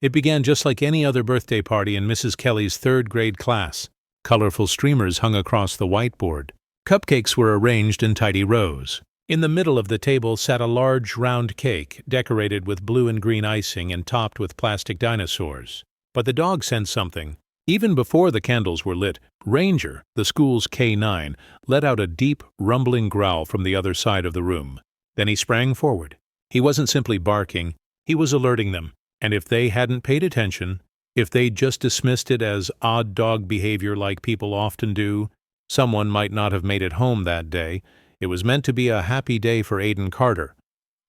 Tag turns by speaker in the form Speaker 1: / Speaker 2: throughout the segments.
Speaker 1: It began just like any other birthday party in Mrs. Kelly's third-grade class. Colorful streamers hung across the whiteboard. Cupcakes were arranged in tidy rows. In the middle of the table sat a large, round cake, decorated with blue and green icing and topped with plastic dinosaurs. But the dog sensed something. Even before the candles were lit, Ranger, the school's K9, let out a deep, rumbling growl from the other side of the room. Then he sprang forward. He wasn't simply barking, he was alerting them. And if they hadn't paid attention, if they just dismissed it as odd dog behavior like people often do, someone might not have made it home that day. It was meant to be a happy day for Aiden Carter,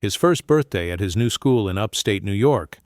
Speaker 1: his first birthday at his new school in upstate New York.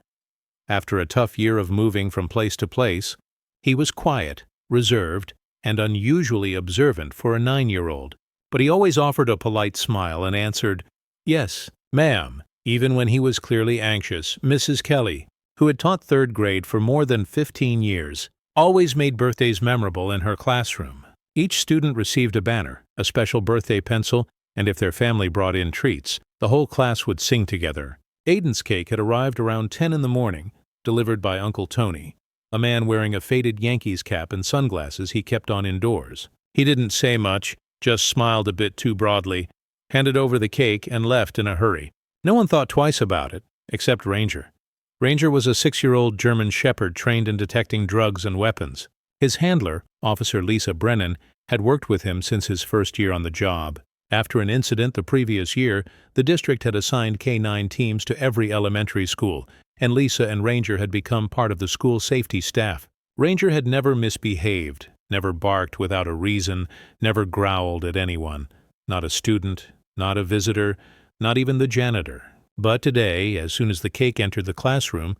Speaker 1: After a tough year of moving from place to place, he was quiet, reserved, and unusually observant for a 9-year-old. But he always offered a polite smile and answered, "Yes, ma'am," even when he was clearly anxious. Mrs. Kelly, who had taught third grade for more than 15 years, always made birthdays memorable in her classroom. Each student received a banner, a special birthday pencil, and if their family brought in treats, the whole class would sing together. Aiden's cake had arrived around 10 in the morning, delivered by Uncle Tony, a man wearing a faded Yankees cap and sunglasses he kept on indoors. He didn't say much, just smiled a bit too broadly, handed over the cake, and left in a hurry. No one thought twice about it, except Ranger. Ranger was a 6-year-old German shepherd trained in detecting drugs and weapons. His handler, Officer Lisa Brennan, had worked with him since his first year on the job. After an incident the previous year, the district had assigned K9 teams to every elementary school, and Lisa and Ranger had become part of the school safety staff. Ranger had never misbehaved, never barked without a reason, never growled at anyone. Not a student, not a visitor, not even the janitor. But today, as soon as the cake entered the classroom,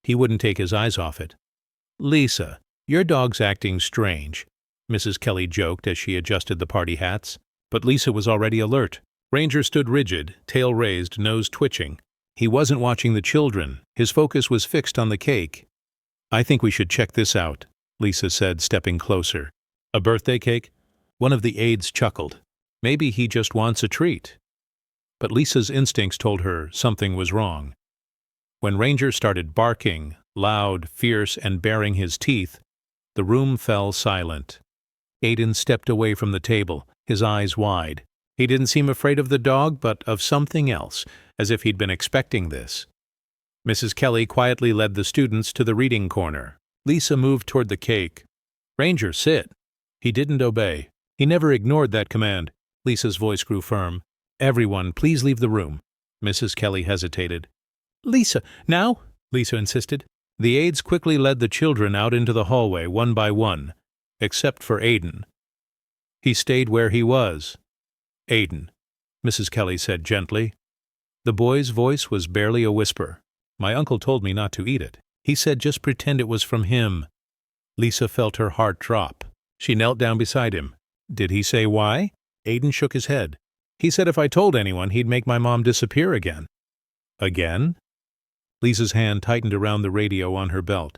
Speaker 1: he wouldn't take his eyes off it. "Lisa, your dog's acting strange," Mrs. Kelly joked as she adjusted the party hats. But Lisa was already alert. Ranger stood rigid, tail raised, nose twitching. He wasn't watching the children. His focus was fixed on the cake. "I think we should check this out," Lisa said, stepping closer. "A birthday cake?" One of the aides chuckled. "Maybe he just wants a treat." But Lisa's instincts told her something was wrong. When Ranger started barking, loud, fierce, and baring his teeth, the room fell silent. Aiden stepped away from the table, his eyes wide. He didn't seem afraid of the dog, but of something else, as if he'd been expecting this. Mrs. Kelly quietly led the students to the reading corner. Lisa moved toward the cake. "Ranger, sit." He didn't obey. He never ignored that command. Lisa's voice grew firm. "Everyone, please leave the room." Mrs. Kelly hesitated. "Lisa, now?" Lisa insisted. The aides quickly led the children out into the hallway one by one, except for Aiden. He stayed where he was. "Aiden," Mrs. Kelly said gently. The boy's voice was barely a whisper. "My uncle told me not to eat it. He said just pretend it was from him." Lisa felt her heart drop. She knelt down beside him. "Did he say why?" Aiden shook his head. "He said if I told anyone, he'd make my mom disappear again." "Again?" Lisa's hand tightened around the radio on her belt.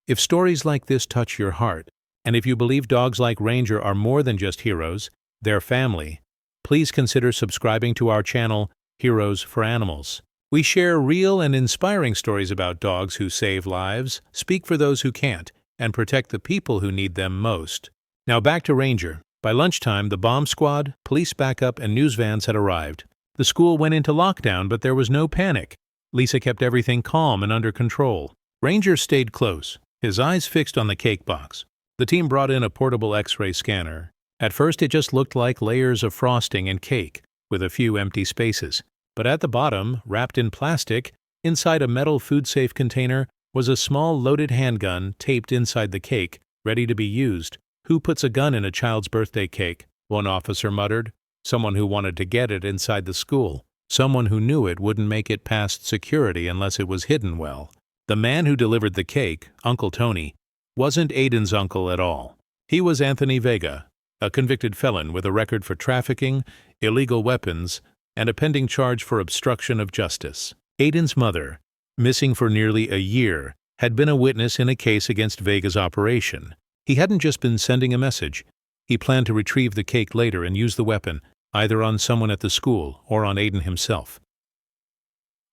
Speaker 1: "If stories like this touch your heart, and if you believe dogs like Ranger are more than just heroes, they're family, please consider subscribing to our channel, Heroes for Animals. We share real and inspiring stories about dogs who save lives, speak for those who can't, and protect the people who need them most." Now back to Ranger. By lunchtime, the bomb squad, police backup, and news vans had arrived. The school went into lockdown, but there was no panic. Lisa kept everything calm and under control. Ranger stayed close, his eyes fixed on the cake box. The team brought in a portable X-ray scanner. At first it just looked like layers of frosting and cake, with a few empty spaces. But at the bottom, wrapped in plastic, inside a metal food-safe container, was a small loaded handgun taped inside the cake, ready to be used. "Who puts a gun in a child's birthday cake?" one officer muttered. "Someone who wanted to get it inside the school. Someone who knew it wouldn't make it past security unless it was hidden well." The man who delivered the cake, Uncle Tony, wasn't Aiden's uncle at all. He was Anthony Vega, a convicted felon with a record for trafficking, illegal weapons, and a pending charge for obstruction of justice. Aiden's mother, missing for nearly a year, had been a witness in a case against Vega's operation. He hadn't just been sending a message. He planned to retrieve the cake later and use the weapon, either on someone at the school or on Aiden himself.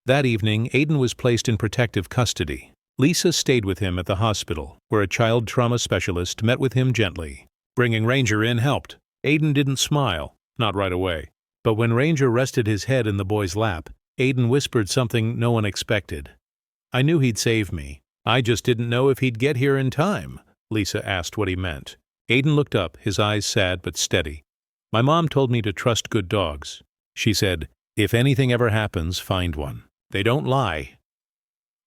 Speaker 1: That evening, Aiden was placed in protective custody. Lisa stayed with him at the hospital, where a child trauma specialist met with him gently. Bringing Ranger in helped. Aiden didn't smile, not right away. But when Ranger rested his head in the boy's lap, Aiden whispered something no one expected. "I knew he'd save me. I just didn't know if he'd get here in time." Lisa asked what he meant. Aiden looked up, his eyes sad but steady. "My mom told me to trust good dogs. She said, if anything ever happens, find one. They don't lie."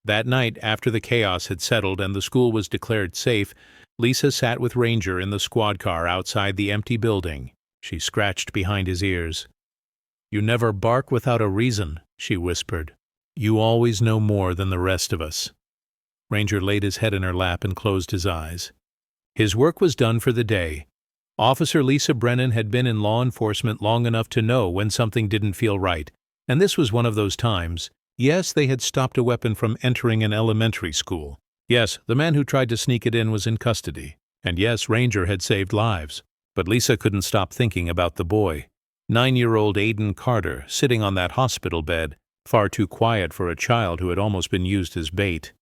Speaker 1: That night, after the chaos had settled and the school was declared safe, Lisa sat with Ranger in the squad car outside the empty building. She scratched behind his ears. "You never bark without a reason," she whispered. "You always know more than the rest of us." Ranger laid his head in her lap and closed his eyes. His work was done for the day. Officer Lisa Brennan had been in law enforcement long enough to know when something didn't feel right, and this was one of those times. Yes, they had stopped a weapon from entering an elementary school. Yes, the man who tried to sneak it in was in custody. And yes, Ranger had saved lives. But Lisa couldn't stop thinking about the boy. 9-year-old Aiden Carter, sitting on that hospital bed, far too quiet for a child who had almost been used as bait.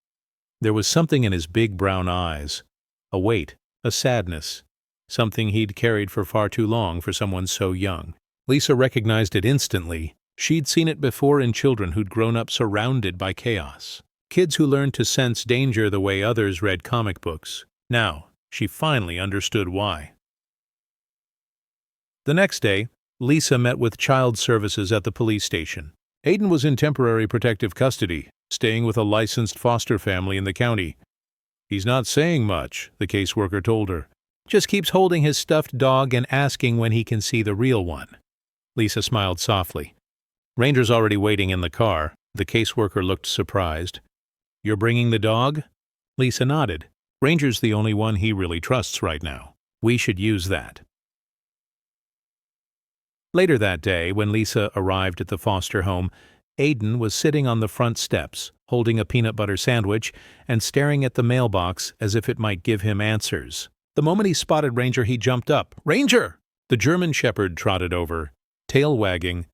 Speaker 1: There was something in his big brown eyes. A weight, a sadness. Something he'd carried for far too long for someone so young. Lisa recognized it instantly. She'd seen it before in children who'd grown up surrounded by chaos. Kids who learned to sense danger the way others read comic books. Now, she finally understood why. The next day, Lisa met with child services at the police station. Aiden was in temporary protective custody, staying with a licensed foster family in the county. "He's not saying much," the caseworker told her. "Just keeps holding his stuffed dog and asking when he can see the real one." Lisa smiled softly. "Ranger's already waiting in the car." The caseworker looked surprised. "You're bringing the dog?" Lisa nodded. "Ranger's the only one he really trusts right now. We should use that." Later that day, when Lisa arrived at the foster home, Aiden was sitting on the front steps, holding a peanut butter sandwich and staring at the mailbox as if it might give him answers. The moment he spotted Ranger, he jumped up. "Ranger!" The German shepherd trotted over, tail wagging,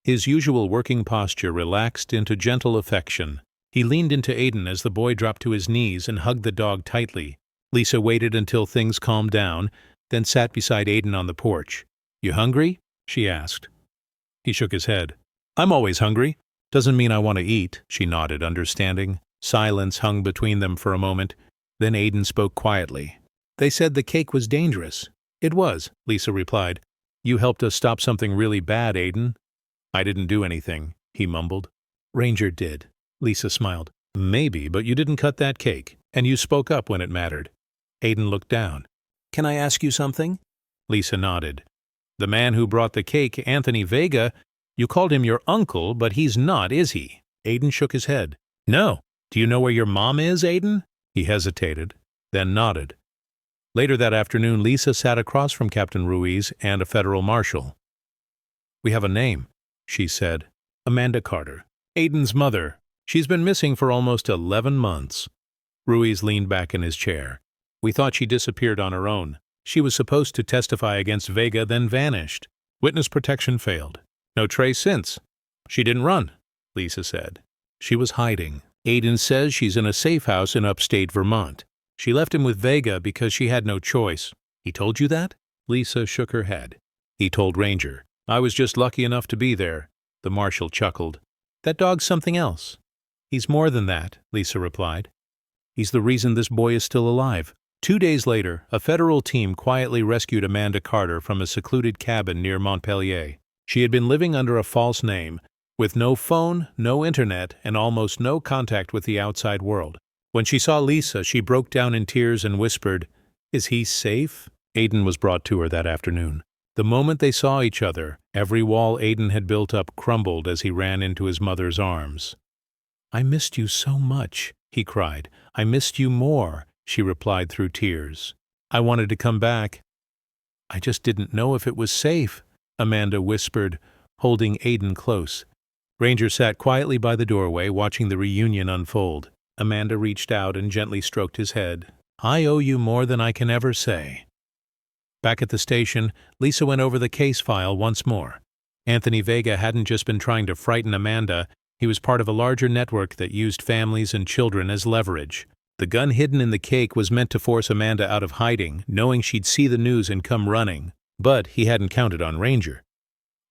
Speaker 1: his usual working posture relaxed into gentle affection. He leaned into Aiden as the boy dropped to his knees and hugged the dog tightly. Lisa waited until things calmed down, then sat beside Aiden on the porch. "You hungry?" she asked. He shook his head. "I'm always hungry. Doesn't mean I want to eat," she nodded, understanding. Silence hung between them for a moment. Then Aiden spoke quietly. "They said the cake was dangerous." "It was," Lisa replied. "You helped us stop something really bad, Aiden." "I didn't do anything," he mumbled. "Ranger did." Lisa smiled. "Maybe, but you didn't cut that cake, and you spoke up when it mattered." Aiden looked down. "Can I ask you something?" Lisa nodded. "The man who brought the cake, Anthony Vega, you called him your uncle, but he's not, is he?" Aiden shook his head. "No. Do you know where your mom is, Aiden?" He hesitated, then nodded. Later that afternoon, Lisa sat across from Captain Ruiz and a federal marshal. "We have a name," she said. "Amanda Carter. Aiden's mother. She's been missing for almost 11 months. Ruiz leaned back in his chair. "We thought she disappeared on her own. She was supposed to testify against Vega, then vanished. Witness protection failed. No trace since. She didn't run," Lisa said. "She was hiding. Aiden says she's in a safe house in upstate Vermont. She left him with Vega because she had no choice." "He told you that?" Lisa shook her head. "He told Ranger. I was just lucky enough to be there." The marshal chuckled. "That dog's something else." "He's more than that," Lisa replied. "He's the reason this boy is still alive." 2 days later, a federal team quietly rescued Amanda Carter from a secluded cabin near Montpelier. She had been living under a false name, with no phone, no internet, and almost no contact with the outside world. When she saw Lisa, she broke down in tears and whispered, "Is he safe?" Aiden was brought to her that afternoon. The moment they saw each other, every wall Aiden had built up crumbled as he ran into his mother's arms. "I missed you so much," he cried. "I missed you more," she replied through tears. "I wanted to come back. I just didn't know if it was safe," Amanda whispered, holding Aiden close. Ranger sat quietly by the doorway, watching the reunion unfold. Amanda reached out and gently stroked his head. "I owe you more than I can ever say." Back at the station, Lisa went over the case file once more. Anthony Vega hadn't just been trying to frighten Amanda, He was part of a larger network that used families and children as leverage. The gun hidden in the cake was meant to force Amanda out of hiding, knowing she'd see the news and come running. But he hadn't counted on Ranger.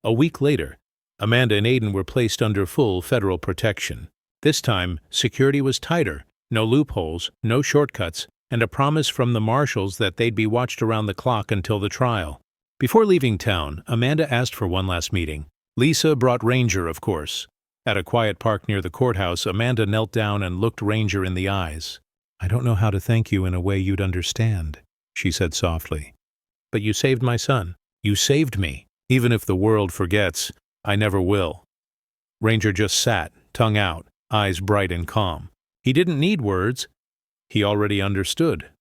Speaker 1: A week later, Amanda and Aiden were placed under full federal protection. This time, security was tighter, no loopholes, no shortcuts, and a promise from the marshals that they'd be watched around the clock until the trial. Before leaving town, Amanda asked for one last meeting. Lisa brought Ranger, of course. At a quiet park near the courthouse, Amanda knelt down and looked Ranger in the eyes. "I don't know how to thank you in a way you'd understand," she said softly. "But you saved my son. You saved me. Even if the world forgets, I never will." Ranger just sat, tongue out, eyes bright and calm. He didn't need words. He already understood.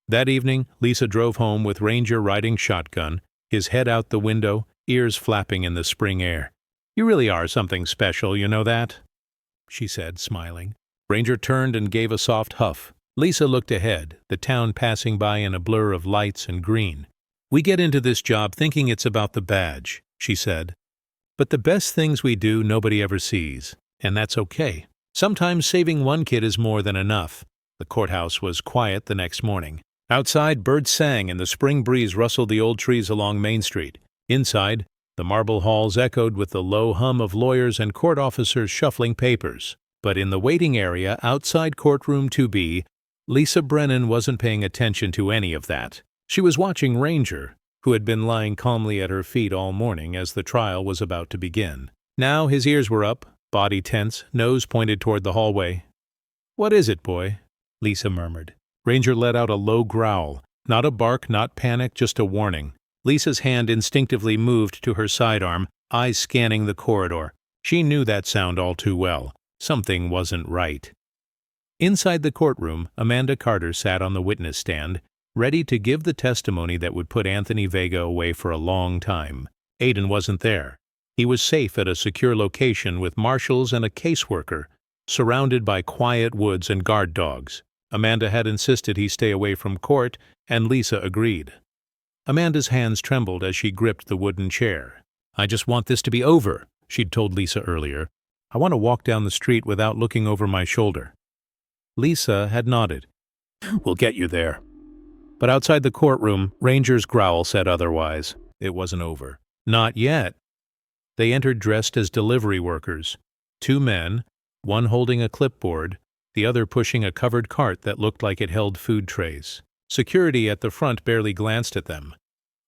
Speaker 1: That evening, Lisa drove home with Ranger riding shotgun, his head out the window, ears flapping in the spring air. "You really are something special, you know that?" she said, smiling. Ranger turned and gave a soft huff. Lisa looked ahead, the town passing by in a blur of lights and green. "We get into this job thinking it's about the badge," she said. "But the best things we do nobody ever sees, and that's okay. Sometimes saving one kid is more than enough." The courthouse was quiet the next morning. Outside, birds sang and the spring breeze rustled the old trees along Main Street. Inside, the marble halls echoed with the low hum of lawyers and court officers shuffling papers. But in the waiting area outside courtroom 2B, Lisa Brennan wasn't paying attention to any of that. She was watching Ranger, who had been lying calmly at her feet all morning as the trial was about to begin. Now his ears were up, body tense, nose pointed toward the hallway. "What is it, boy?" Lisa murmured. Ranger let out a low growl. Not a bark, not panic, just a warning. Lisa's hand instinctively moved to her sidearm, eyes scanning the corridor. She knew that sound all too well. Something wasn't right. Inside the courtroom, Amanda Carter sat on the witness stand, ready to give the testimony that would put Anthony Vega away for a long time. Aiden wasn't there. He was safe at a secure location with marshals and a caseworker, surrounded by quiet woods and guard dogs. Amanda had insisted he stay away from court, and Lisa agreed. Amanda's hands trembled as she gripped the wooden chair. "I just want this to be over," she'd told Lisa earlier. "I want to walk down the street without looking over my shoulder." Lisa had nodded. "We'll get you there." But outside the courtroom, Ranger's growl said otherwise. It wasn't over. Not yet. They entered dressed as delivery workers. 2 men, one holding a clipboard, the other pushing a covered cart that looked like it held food trays. Security at the front barely glanced at them.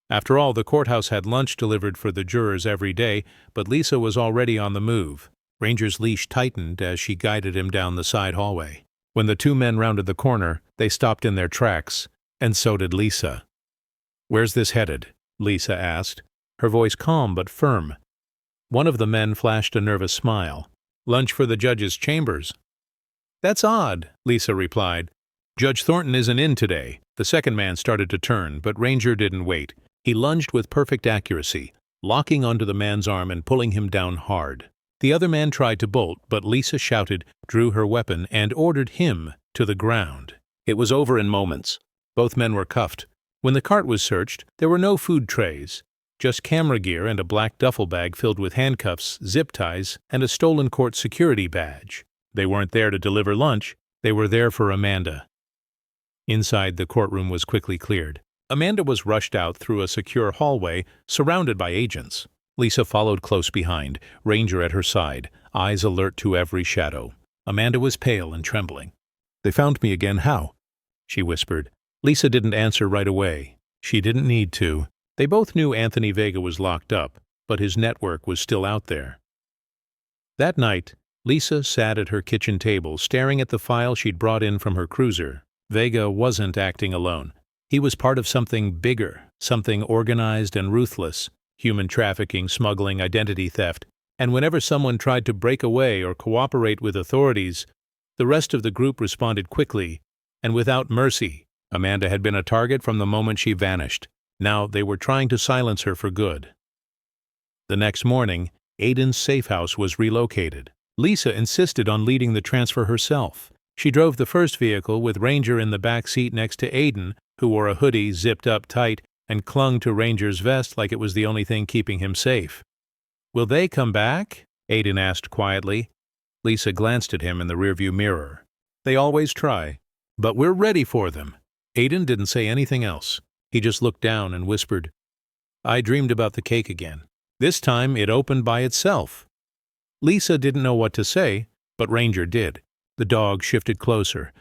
Speaker 1: After all, the courthouse had lunch delivered for the jurors every day, but Lisa was already on the move. Ranger's leash tightened as she guided him down the side hallway. When the 2 men rounded the corner, they stopped in their tracks, and so did Lisa. "Where's this headed?" Lisa asked, her voice calm but firm. One of the men flashed a nervous smile. "Lunch for the judge's chambers." "That's odd," Lisa replied. "Judge Thornton isn't in today." The second man started to turn, but Ranger didn't wait. He lunged with perfect accuracy, locking onto the man's arm and pulling him down hard. The other man tried to bolt, but Lisa shouted, drew her weapon, and ordered him to the ground. It was over in moments. Both men were cuffed. When the cart was searched, there were no food trays, just camera gear and a black duffel bag filled with handcuffs, zip ties, and a stolen court security badge. They weren't there to deliver lunch. They were there for Amanda. Inside, the courtroom was quickly cleared. Amanda was rushed out through a secure hallway, surrounded by agents. Lisa followed close behind, Ranger at her side, eyes alert to every shadow. Amanda was pale and trembling. "They found me again, how?" she whispered. Lisa didn't answer right away. She didn't need to. They both knew Anthony Vega was locked up, but his network was still out there. That night, Lisa sat at her kitchen table, staring at the file she'd brought in from her cruiser. Vega wasn't acting alone. He was part of something bigger, something organized and ruthless. Human trafficking, smuggling, identity theft, and whenever someone tried to break away or cooperate with authorities, the rest of the group responded quickly and without mercy. Amanda had been a target from the moment she vanished. Now they were trying to silence her for good. The next morning, Aiden's safe house was relocated. Lisa insisted on leading the transfer herself. She drove the first vehicle with Ranger in the back seat next to Aiden, who wore a hoodie zipped up tight and clung to Ranger's vest like it was the only thing keeping him safe. "Will they come back?" Aiden asked quietly. Lisa glanced at him in the rearview mirror. "They always try. But we're ready for them." Aiden didn't say anything else. He just looked down and whispered, "I dreamed about the cake again. This time it opened by itself." Lisa didn't know what to say, but Ranger did. The dog shifted closer,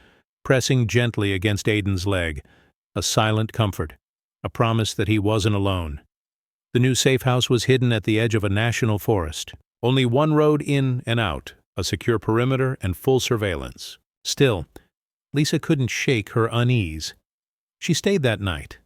Speaker 1: pressing gently against Aiden's leg, a silent comfort, a promise that he wasn't alone. The new safe house was hidden at the edge of a national forest. Only one road in and out, a secure perimeter and full surveillance. Still, Lisa couldn't shake her unease. She stayed that night,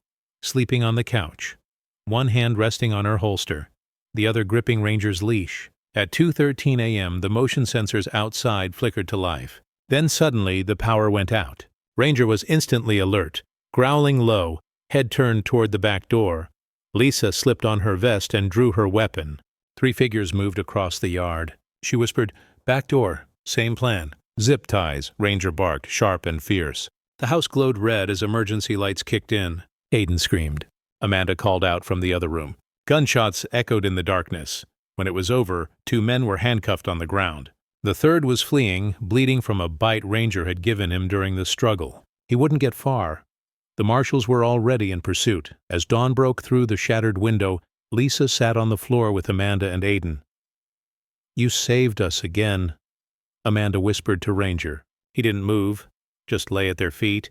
Speaker 1: sleeping on the couch, one hand resting on her holster, the other gripping Ranger's leash. At 2:13 a.m., the motion sensors outside flickered to life. Then suddenly the power went out. Ranger was instantly alert, growling low, head turned toward the back door. Lisa slipped on her vest and drew her weapon. 3 figures moved across the yard. She whispered, "Back door, same plan." "Zip ties," Ranger barked, sharp and fierce. The house glowed red as emergency lights kicked in. Aiden screamed. Amanda called out from the other room. Gunshots echoed in the darkness. When it was over, 2 men were handcuffed on the ground. The third was fleeing, bleeding from a bite Ranger had given him during the struggle. He wouldn't get far. The marshals were already in pursuit. As dawn broke through the shattered window, Lisa sat on the floor with Amanda and Aiden. "You saved us again," Amanda whispered to Ranger. He didn't move, just lay at their feet,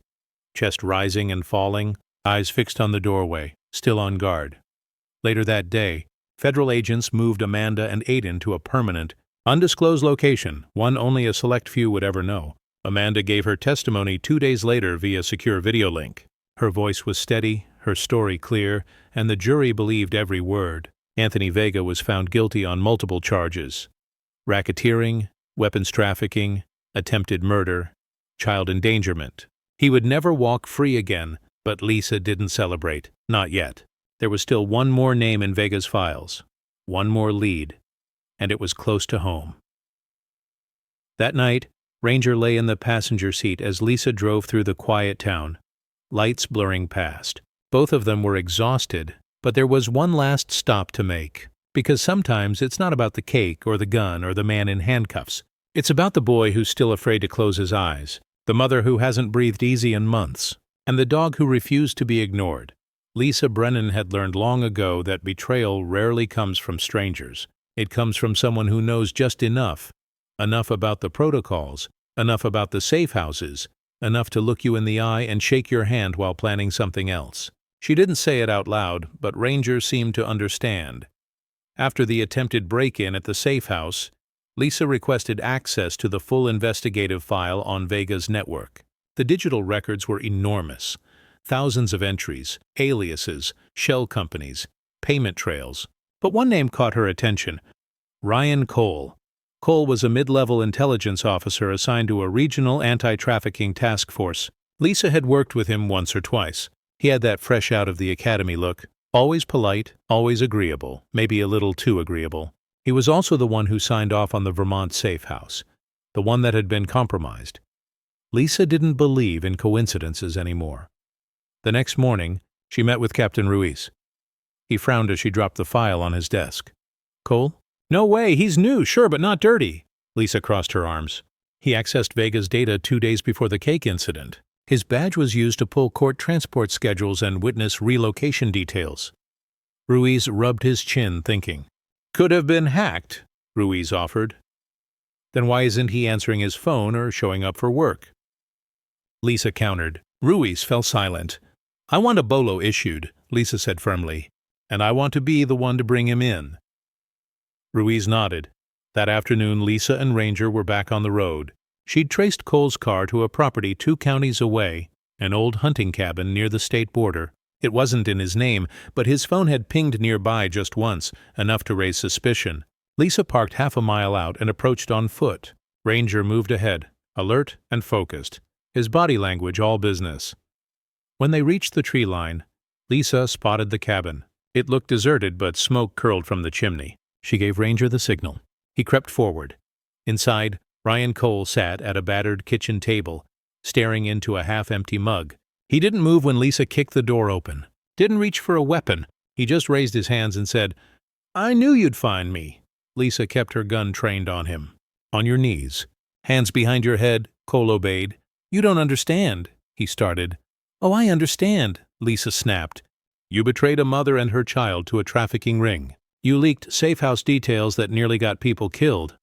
Speaker 1: chest rising and falling, eyes fixed on the doorway, still on guard. Later that day, federal agents moved Amanda and Aiden to a permanent, undisclosed location, one only a select few would ever know. Amanda gave her testimony 2 days later via secure video link. Her voice was steady, her story clear, and the jury believed every word. Anthony Vega was found guilty on multiple charges: racketeering, weapons trafficking, attempted murder, child endangerment. He would never walk free again, but Lisa didn't celebrate. Not yet. There was still one more name in Vega's files, one more lead, and it was close to home. That night, Ranger lay in the passenger seat as Lisa drove through the quiet town, lights blurring past. Both of them were exhausted, but there was one last stop to make. Because sometimes it's not about the cake or the gun or the man in handcuffs. It's about the boy who's still afraid to close his eyes, the mother who hasn't breathed easy in months, and the dog who refused to be ignored. Lisa Brennan had learned long ago that betrayal rarely comes from strangers. It comes from someone who knows just enough about the protocols, enough about the safe houses, enough to look you in the eye and shake your hand while planning something else. She didn't say it out loud, but Ranger seemed to understand. After the attempted break-in at the safe house, Lisa requested access to the full investigative file on Vega's network. The digital records were enormous. Thousands of entries, aliases, shell companies, payment trails. But one name caught her attention: Ryan Cole. Cole was a mid-level intelligence officer assigned to a regional anti-trafficking task force. Lisa had worked with him once or twice. He had that fresh out of the academy look. Always polite, always agreeable, maybe a little too agreeable. He was also the one who signed off on the Vermont safe house, the one that had been compromised. Lisa didn't believe in coincidences anymore. The next morning, she met with Captain Ruiz. He frowned as she dropped the file on his desk. "Cole? No way, he's new, sure, but not dirty." Lisa crossed her arms. He accessed Vega's data 2 days before the cake incident. His badge was used to pull court transport schedules and witness relocation details. Ruiz rubbed his chin, thinking. "Could have been hacked," Ruiz offered. "Then why isn't he answering his phone or showing up for work?" Lisa countered. Ruiz fell silent. "I want a bolo issued," Lisa said firmly, "and I want to be the one to bring him in." Ruiz nodded. That afternoon, Lisa and Ranger were back on the road. She'd traced Cole's car to a property 2 counties away, an old hunting cabin near the state border. It wasn't in his name, but his phone had pinged nearby just once, enough to raise suspicion. Lisa parked half a mile out and approached on foot. Ranger moved ahead, alert and focused, his body language all business. When they reached the tree line, Lisa spotted the cabin. It looked deserted, but smoke curled from the chimney. She gave Ranger the signal. He crept forward. Inside, Ryan Cole sat at a battered kitchen table, staring into a half-empty mug. He didn't move when Lisa kicked the door open. Didn't reach for a weapon. He just raised his hands and said, "I knew you'd find me." Lisa kept her gun trained on him. On your knees. Hands behind your head, Cole obeyed. You don't understand, he started. Oh, I understand, Lisa snapped. You betrayed a mother and her child to a trafficking ring. You leaked safe house details that nearly got people killed.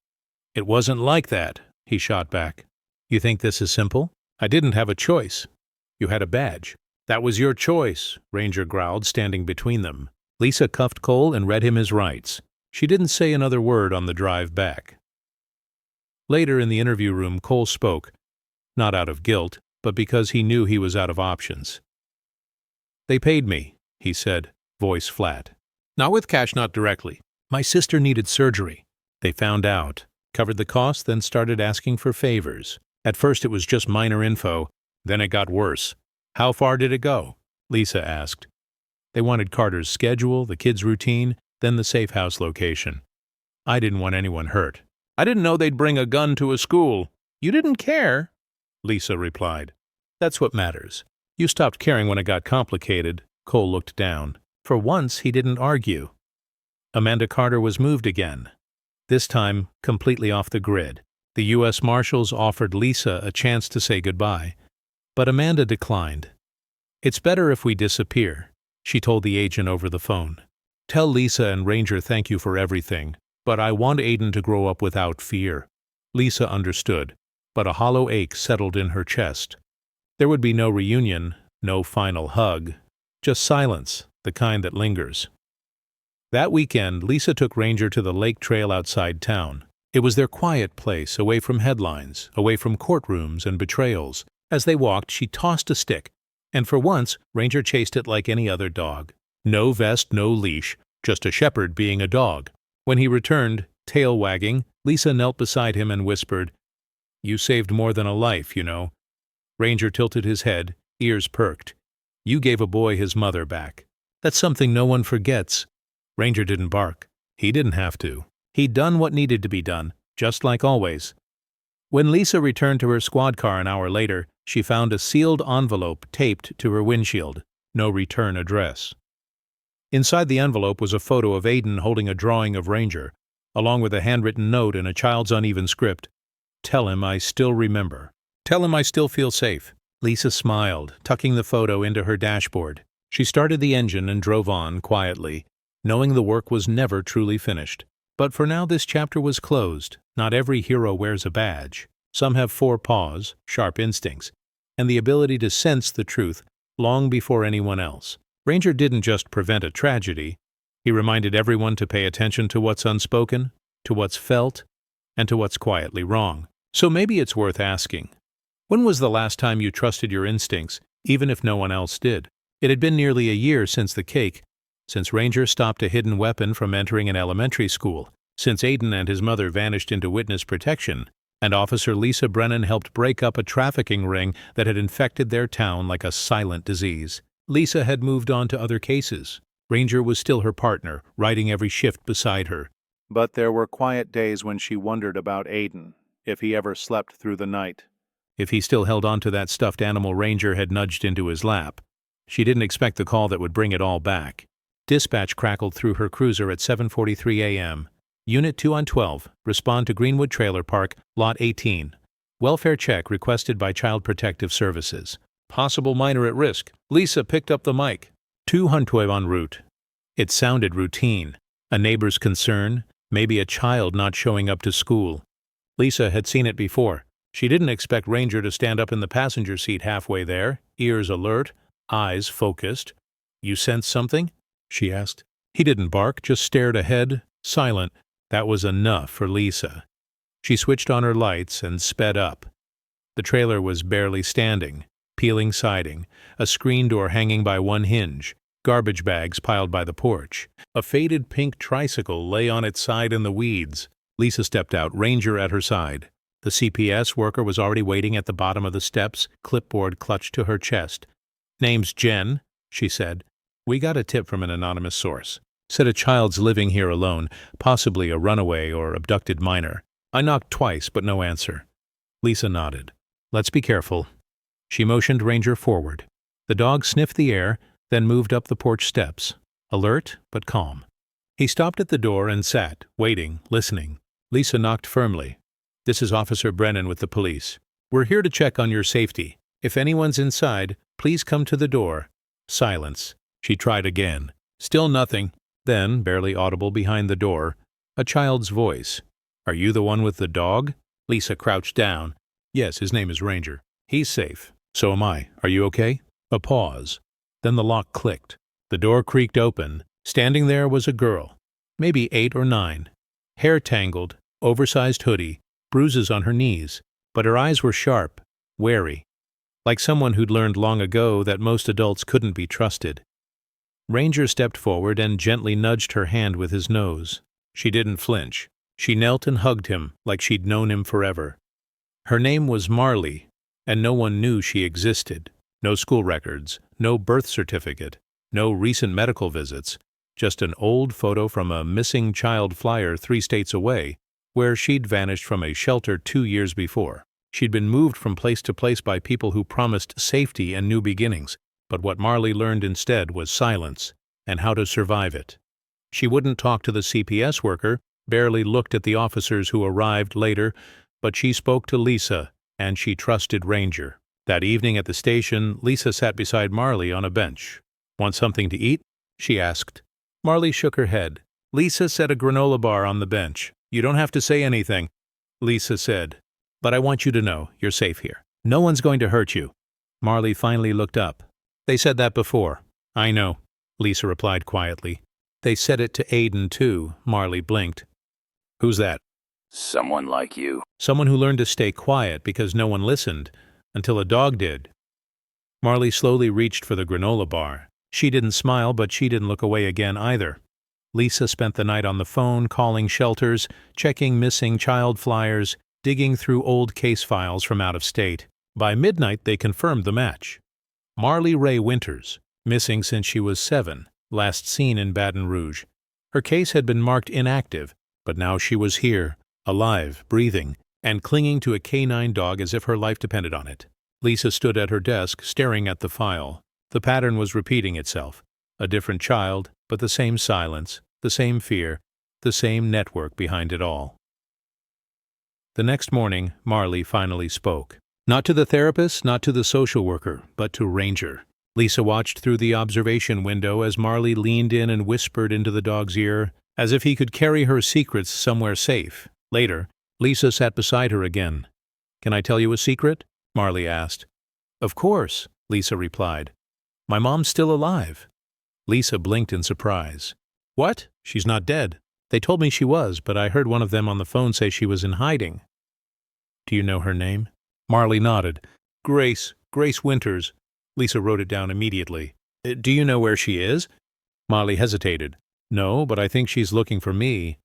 Speaker 1: It wasn't like that, he shot back. You think this is simple? I didn't have a choice. You had a badge. That was your choice, Ranger growled, standing between them. Lisa cuffed Cole and read him his rights. She didn't say another word on the drive back. Later in the interview room, Cole spoke, not out of guilt, but because he knew he was out of options. They paid me, he said, voice flat. Not with cash, not directly. My sister needed surgery. They found out, covered the cost, then started asking for favors. At first it was just minor info, then it got worse. How far did it go? Lisa asked. They wanted Carter's schedule, the kids' routine, then the safe house location. I didn't want anyone hurt. I didn't know they'd bring a gun to a school. You didn't care, Lisa replied. That's what matters. You stopped caring when it got complicated. Cole looked down. For once, he didn't argue. Amanda Carter was moved again. This time, completely off the grid. The U.S. Marshals offered Lisa a chance to say goodbye, but Amanda declined. It's better if we disappear, she told the agent over the phone. Tell Lisa and Ranger thank you for everything, but I want Aiden to grow up without fear. Lisa understood, but a hollow ache settled in her chest. There would be no reunion, no final hug, just silence, the kind that lingers. That weekend, Lisa took Ranger to the lake trail outside town. It was their quiet place, away from headlines, away from courtrooms and betrayals. As they walked, she tossed a stick, and for once, Ranger chased it like any other dog. No vest, no leash, just a shepherd being a dog. When he returned, tail wagging, Lisa knelt beside him and whispered, You saved more than a life, you know. Ranger tilted his head, ears perked. You gave a boy his mother back. That's something no one forgets. Ranger didn't bark. He didn't have to. He'd done what needed to be done, just like always. When Lisa returned to her squad car an hour later, she found a sealed envelope taped to her windshield. No return address. Inside the envelope was a photo of Aiden holding a drawing of Ranger, along with a handwritten note in a child's uneven script. Tell him I still remember. Tell him I still feel safe. Lisa smiled, tucking the photo into her dashboard. She started the engine and drove on quietly, knowing the work was never truly finished. But for now this chapter was closed. Not every hero wears a badge. Some have 4 paws, sharp instincts, and the ability to sense the truth long before anyone else. Ranger didn't just prevent a tragedy. He reminded everyone to pay attention to what's unspoken, to what's felt, and to what's quietly wrong. So maybe it's worth asking, when was the last time you trusted your instincts, even if no one else did? It had been nearly a year since the cake, since Ranger stopped a hidden weapon from entering an elementary school, since Aiden and his mother vanished into witness protection, and Officer Lisa Brennan helped break up a trafficking ring that had infected their town like a silent disease. Lisa had moved on to other cases. Ranger was still her partner, riding every shift beside her. But there were quiet days when she wondered about Aiden, if he ever slept through the night, if he still held on to that stuffed animal Ranger had nudged into his lap. She didn't expect the call that would bring it all back. Dispatch crackled through her cruiser at 7:43 a.m. Unit 2 on 12, respond to Greenwood Trailer Park, Lot 18. Welfare check requested by Child Protective Services. Possible minor at risk. Lisa picked up the mic. 212 en route. It sounded routine. A neighbor's concern, maybe a child not showing up to school. Lisa had seen it before. She didn't expect Ranger to stand up in the passenger seat halfway there, ears alert, eyes focused. You sense something? She asked. He didn't bark, just stared ahead, silent. That was enough for Lisa. She switched on her lights and sped up. The trailer was barely standing, peeling siding, a screen door hanging by one hinge, garbage bags piled by the porch. A faded pink tricycle lay on its side in the weeds. Lisa stepped out, Ranger at her side. The CPS worker was already waiting at the bottom of the steps, clipboard clutched to her chest. Name's Jen, she said. We got a tip from an anonymous source. Said a child's living here alone, possibly a runaway or abducted minor. I knocked twice, but no answer. Lisa nodded. Let's be careful. She motioned Ranger forward. The dog sniffed the air, then moved up the porch steps, alert but calm. He stopped at the door and sat, waiting, listening. Lisa knocked firmly. This is Officer Brennan with the police. We're here to check on your safety. If anyone's inside, please come to the door." Silence. She tried again. Still nothing. Then, barely audible behind the door, a child's voice. "Are you the one with the dog?" Lisa crouched down. "Yes, his name is Ranger. He's safe. So am I. Are you okay?" A pause. Then the lock clicked. The door creaked open. Standing there was a girl, maybe 8 or 9. Hair tangled, oversized hoodie, bruises on her knees, but her eyes were sharp, wary, like someone who'd learned long ago that most adults couldn't be trusted. Ranger stepped forward and gently nudged her hand with his nose. She didn't flinch. She knelt and hugged him like she'd known him forever. Her name was Marley, and no one knew she existed. No school records, no birth certificate, no recent medical visits, just an old photo from a missing child flyer 3 states away, where she'd vanished from a shelter 2 years before. She'd been moved from place to place by people who promised safety and new beginnings, but what Marley learned instead was silence and how to survive it. She wouldn't talk to the CPS worker, barely looked at the officers who arrived later, but she spoke to Lisa, and she trusted Ranger. That evening at the station, Lisa sat beside Marley on a bench. "Want something to eat?" she asked. Marley shook her head. Lisa set a granola bar on the bench. "You don't have to say anything," Lisa said. "But I want you to know you're safe here. No one's going to hurt you." Marley finally looked up. "They said that before." "I know," Lisa replied quietly. "They said it to Aiden, too." Marley blinked. "Who's that?"
Speaker 2: "Someone like you."
Speaker 1: "Someone who learned to stay quiet because no one listened, until a dog did." Marley slowly reached for the granola bar. She didn't smile, but she didn't look away again either. Lisa spent the night on the phone, calling shelters, checking missing child flyers, digging through old case files from out of state. By midnight, they confirmed the match. Marley Ray Winters, missing since she was 7, last seen in Baton Rouge. Her case had been marked inactive, but now she was here, alive, breathing, and clinging to a canine dog as if her life depended on it. Lisa stood at her desk, staring at the file. The pattern was repeating itself. A different child, but the same silence, the same fear, the same network behind it all. The next morning, Marley finally spoke. Not to the therapist, not to the social worker, but to Ranger. Lisa watched through the observation window as Marley leaned in and whispered into the dog's ear, as if he could carry her secrets somewhere safe. Later, Lisa sat beside her again. "Can I tell you a secret?" Marley asked. "Of course," Lisa replied. "My mom's still alive." Lisa blinked in surprise. "What? She's not dead. They told me she was, but I heard one of them on the phone say she was in hiding." "Do you know her name?" Marley nodded. Grace Winters." Lisa wrote it down immediately. "Do you know where she is?" Marley hesitated. "No, but I think she's looking for me."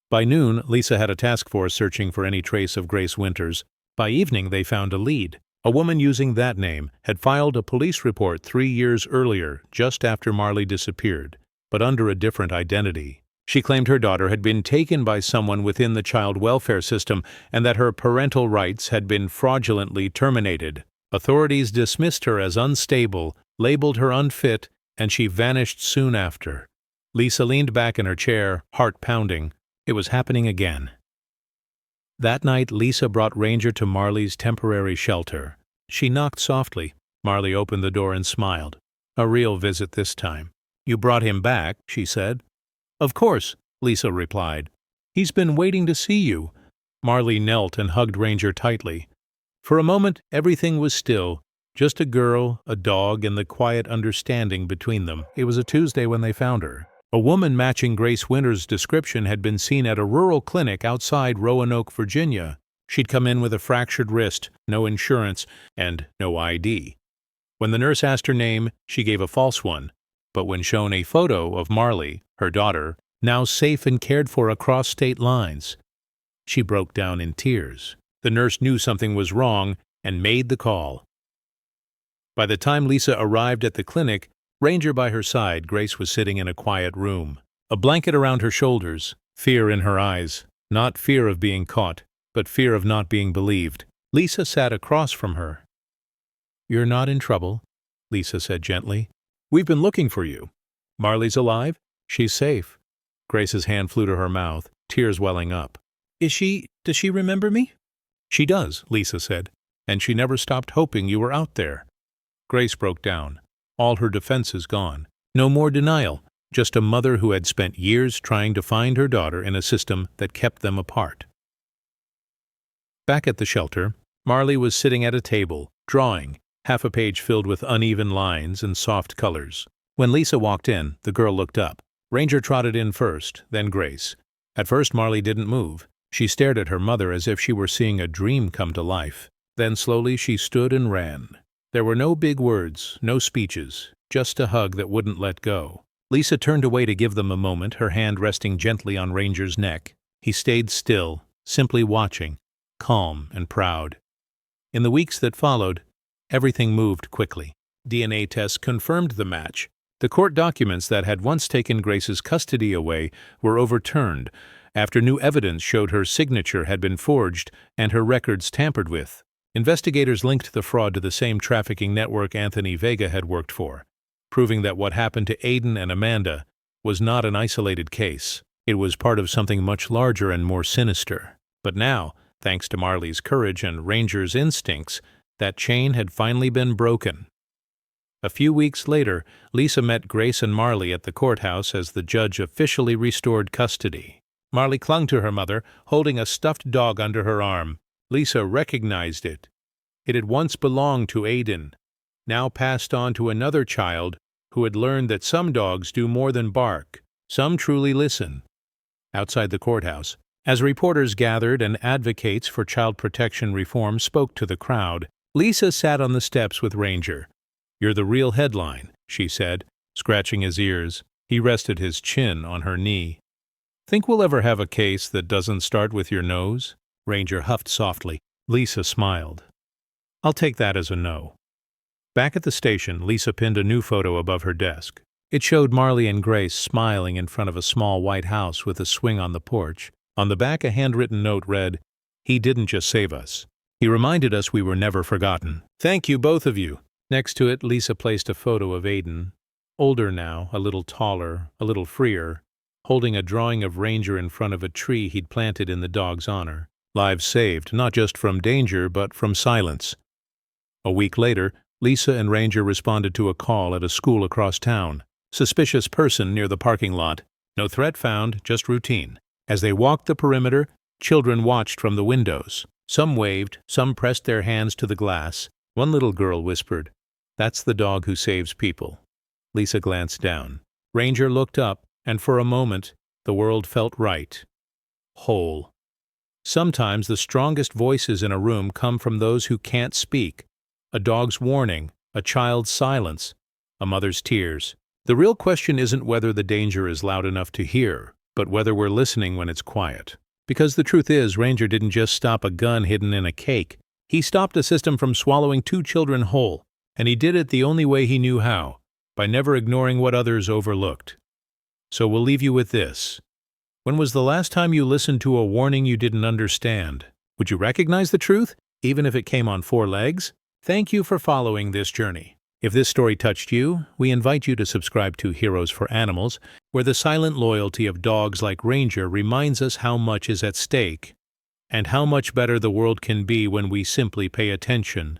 Speaker 1: By noon, Lisa had a task force searching for any trace of Grace Winters. By evening, they found a lead. A woman using that name had filed a police report 3 years earlier, just after Marley disappeared, but under a different identity. She claimed her daughter had been taken by someone within the child welfare system and that her parental rights had been fraudulently terminated. Authorities dismissed her as unstable, labeled her unfit, and she vanished soon after. Lisa leaned back in her chair, heart pounding. It was happening again. That night, Lisa brought Ranger to Marley's temporary shelter. She knocked softly. Marley opened the door and smiled. A real visit this time. "You brought him back," she said. "Of course," Lisa replied. "He's been waiting to see you." Marley knelt and hugged Ranger tightly. For a moment, everything was still. Just a girl, a dog, and the quiet understanding between them. It was a Tuesday when they found her. A woman matching Grace Winters' description had been seen at a rural clinic outside Roanoke, Virginia. She'd come in with a fractured wrist, no insurance, and no ID. When the nurse asked her name, she gave a false one. But when shown a photo of Marley, her daughter, now safe and cared for across state lines, she broke down in tears. The nurse knew something was wrong and made the call. By the time Lisa arrived at the clinic, Ranger by her side, Grace was sitting in a quiet room. A blanket around her shoulders, fear in her eyes. Not fear of being caught, but fear of not being believed. Lisa sat across from her. "You're not in trouble," Lisa said gently. "We've been looking for you. Marley's alive? She's safe." Grace's hand flew to her mouth, tears welling up. Does she remember me?" "She does," Lisa said, "and she never stopped hoping you were out there." Grace broke down, all her defenses gone. No more denial, just a mother who had spent years trying to find her daughter in a system that kept them apart. Back at the shelter, Marley was sitting at a table, drawing, half a page filled with uneven lines and soft colors. When Lisa walked in, the girl looked up. Ranger trotted in first, then Grace. At first Marley didn't move. She stared at her mother as if she were seeing a dream come to life. Then slowly she stood and ran. There were no big words, no speeches, just a hug that wouldn't let go. Lisa turned away to give them a moment, her hand resting gently on Ranger's neck. He stayed still, simply watching, calm and proud. In the weeks that followed, everything moved quickly. DNA tests confirmed the match. The court documents that had once taken Grace's custody away were overturned after new evidence showed her signature had been forged and her records tampered with. Investigators linked the fraud to the same trafficking network Anthony Vega had worked for, proving that what happened to Aiden and Amanda was not an isolated case. It was part of something much larger and more sinister. But now, thanks to Marley's courage and Ranger's instincts, that chain had finally been broken. A few weeks later, Lisa met Grace and Marley at the courthouse as the judge officially restored custody. Marley clung to her mother, holding a stuffed dog under her arm. Lisa recognized it. It had once belonged to Aiden, now passed on to another child who had learned that some dogs do more than bark, some truly listen. Outside the courthouse, as reporters gathered and advocates for child protection reform spoke to the crowd, Lisa sat on the steps with Ranger. "You're the real headline," she said, scratching his ears. He rested his chin on her knee. "Think we'll ever have a case that doesn't start with your nose?" Ranger huffed softly. Lisa smiled. "I'll take that as a no." Back at the station, Lisa pinned a new photo above her desk. It showed Marley and Grace smiling in front of a small white house with a swing on the porch. On the back, a handwritten note read, "He didn't just save us. He reminded us we were never forgotten. Thank you, both of you." Next to it, Lisa placed a photo of Aiden, older now, a little taller, a little freer, holding a drawing of Ranger in front of a tree he'd planted in the dog's honor. Lives saved, not just from danger, but from silence. A week later, Lisa and Ranger responded to a call at a school across town. Suspicious person near the parking lot. No threat found, just routine. As they walked the perimeter, children watched from the windows. Some waved, some pressed their hands to the glass. One little girl whispered, "That's the dog who saves people." Lisa glanced down. Ranger looked up, and for a moment, the world felt right. Whole. Sometimes the strongest voices in a room come from those who can't speak. A dog's warning, a child's silence, a mother's tears. The real question isn't whether the danger is loud enough to hear, but whether we're listening when it's quiet. Because the truth is, Ranger didn't just stop a gun hidden in a cake. He stopped a system from swallowing 2 children whole, and he did it the only way he knew how, by never ignoring what others overlooked. So we'll leave you with this. When was the last time you listened to a warning you didn't understand? Would you recognize the truth, even if it came on 4 legs? Thank you for following this journey. If this story touched you, we invite you to subscribe to Heroes for Animals, where the silent loyalty of dogs like Ranger reminds us how much is at stake, and how much better the world can be when we simply pay attention